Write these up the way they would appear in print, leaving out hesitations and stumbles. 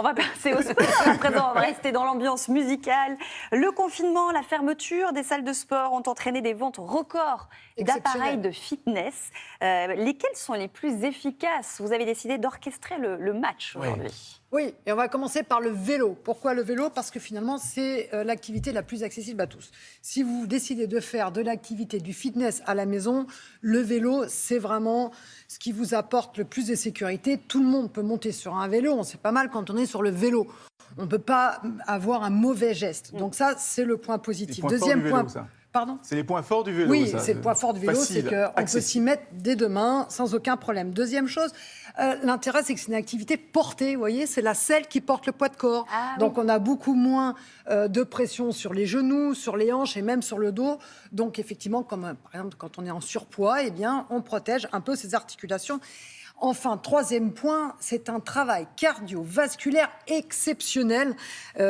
On va passer au sport à présent, on va rester dans l'ambiance musicale. Le confinement, la fermeture des salles de sport ont entraîné des ventes records d'appareils de fitness. Lesquels sont les plus efficaces? Vous avez décidé d'orchestrer le match aujourd'hui. Oui, et on va commencer par le vélo. Pourquoi le vélo? Parce que finalement, c'est l'activité la plus accessible à tous. Si vous décidez de faire de l'activité, du fitness à la maison, le vélo, c'est vraiment ce qui vous apporte le plus de sécurité. Tout le monde peut monter sur un vélo. C'est pas mal quand on est sur le vélo. On ne peut pas avoir un mauvais geste. Donc ça, c'est le point positif. Deuxième point. Pardon ? C'est les points forts du vélo. Oui, c'est le point fort du vélo, c'est qu'on peut s'y mettre dès demain sans aucun problème. Deuxième chose, l'intérêt, c'est que c'est une activité portée, vous voyez, c'est la selle qui porte le poids de corps. Donc on a beaucoup moins de pression sur les genoux, sur les hanches et même sur le dos. Donc effectivement, comme par exemple quand on est en surpoids, eh bien, on protège un peu ses articulations. Enfin, troisième point, c'est un travail cardiovasculaire exceptionnel.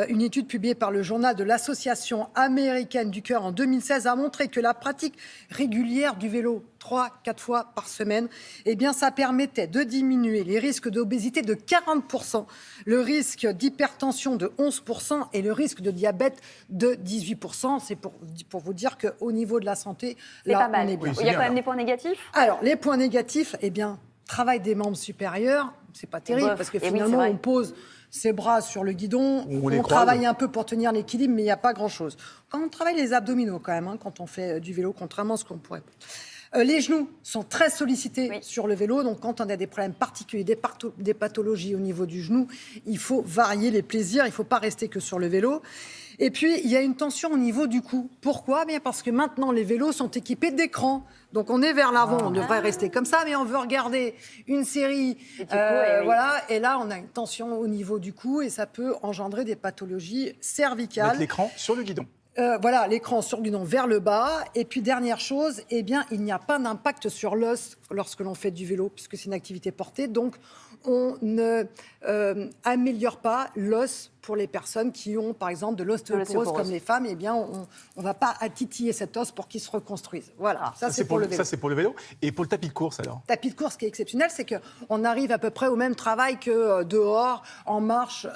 Une étude publiée par le journal de l'Association américaine du cœur en 2016 a montré que la pratique régulière du vélo, 3-4 fois par semaine, eh bien, ça permettait de diminuer les risques d'obésité de 40%, le risque d'hypertension de 11% et le risque de diabète de 18%. C'est pour vous dire qu'au niveau de la santé, là, pas mal. On est bien. Oui, il y a quand même des points négatifs? Alors, les points négatifs, eh bien, travail des membres supérieurs, c'est pas terrible parce que finalement on pose ses bras sur le guidon, on travaille un peu pour tenir l'équilibre, mais il n'y a pas grand-chose. Quand on travaille les abdominaux quand même, quand on fait du vélo, contrairement à ce qu'on pourrait. Les genoux sont très sollicités sur le vélo, donc quand on a des problèmes particuliers, des pathologies au niveau du genou, il faut varier les plaisirs, il ne faut pas rester que sur le vélo. Et puis, il y a une tension au niveau du cou. Pourquoi ? Bien parce que maintenant, les vélos sont équipés d'écrans. Donc, on est vers l'avant, on devrait rester comme ça, mais on veut regarder une série. Voilà, et là, on a une tension au niveau du cou et ça peut engendrer des pathologies cervicales. Mettre l'écran sur le guidon. Voilà, l'écran sur le guidon vers le bas. Et puis, dernière chose, eh bien, il n'y a pas d'impact sur l'os lorsque l'on fait du vélo, puisque c'est une activité portée. Donc, on ne améliore pas l'os pour les personnes qui ont, par exemple, de l'ostéoporose comme les femmes. Eh bien, on ne va pas attitiller cet os pour qu'il se reconstruise. Voilà, ça c'est pour le vélo. Ça, c'est pour le vélo. Et pour le tapis de course, alors ? Tapis de course, ce qui est exceptionnel, c'est qu'on arrive à peu près au même travail que dehors, en marche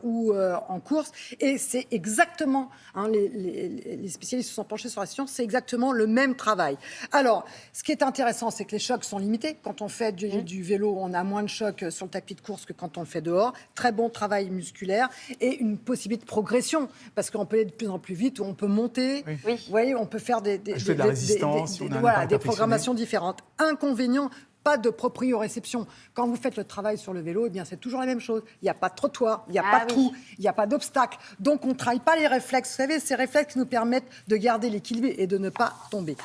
ou en course. Et c'est exactement, les spécialistes se sont penchés sur la science, c'est exactement le même travail. Alors, ce qui est intéressant, c'est que les chocs sont limités. Quand on fait du vélo, on a moins de chocs sur le tapis de course que quand on le fait dehors. Très bon travail musculaire et une possibilité de progression, parce qu'on peut aller de plus en plus vite, ou on peut monter. Vous voyez, on peut faire des programmations différentes. Inconvénient, pas de proprioception. Quand vous faites le travail sur le vélo, eh bien, c'est toujours la même chose. Il n'y a pas de trottoir, il n'y a pas de trou, il n'y a pas d'obstacle. Donc, on ne travaille pas les réflexes. Vous savez, ces réflexes qui nous permettent de garder l'équilibre et de ne pas tomber.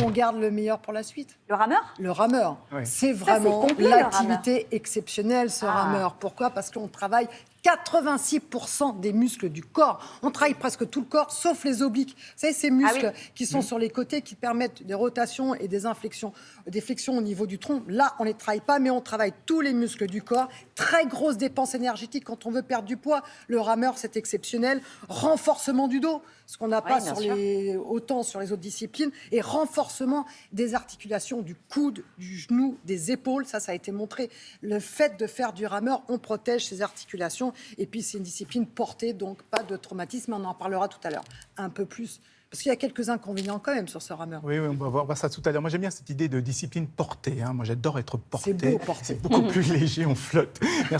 On garde le meilleur pour la suite. Le rameur ? Le rameur. C'est vraiment l'activité exceptionnelle, ce rameur. Pourquoi ? Parce qu'on travaille 86% des muscles du corps. On travaille presque tout le corps, sauf les obliques. Vous savez, ces muscles qui sont sur les côtés, qui permettent des rotations et des inflexions, des flexions au niveau du tronc. Là, on ne les travaille pas, mais on travaille tous les muscles du corps. Très grosse dépense énergétique quand on veut perdre du poids. Le rameur, c'est exceptionnel. Renforcement du dos, ce qu'on n'a pas autant sur les autres disciplines. Et renforcement des articulations du coude, du genou, des épaules. Ça a été montré. Le fait de faire du rameur, on protège ces articulations. Et puis, c'est une discipline portée, donc pas de traumatisme. On en parlera tout à l'heure un peu plus. Parce qu'il y a quelques inconvénients quand même sur ce rameur. Oui, on va voir ça tout à l'heure. Moi, j'aime bien cette idée de discipline portée. Moi, j'adore être porté. C'est beau, porté. C'est beaucoup plus léger, on flotte. Merci.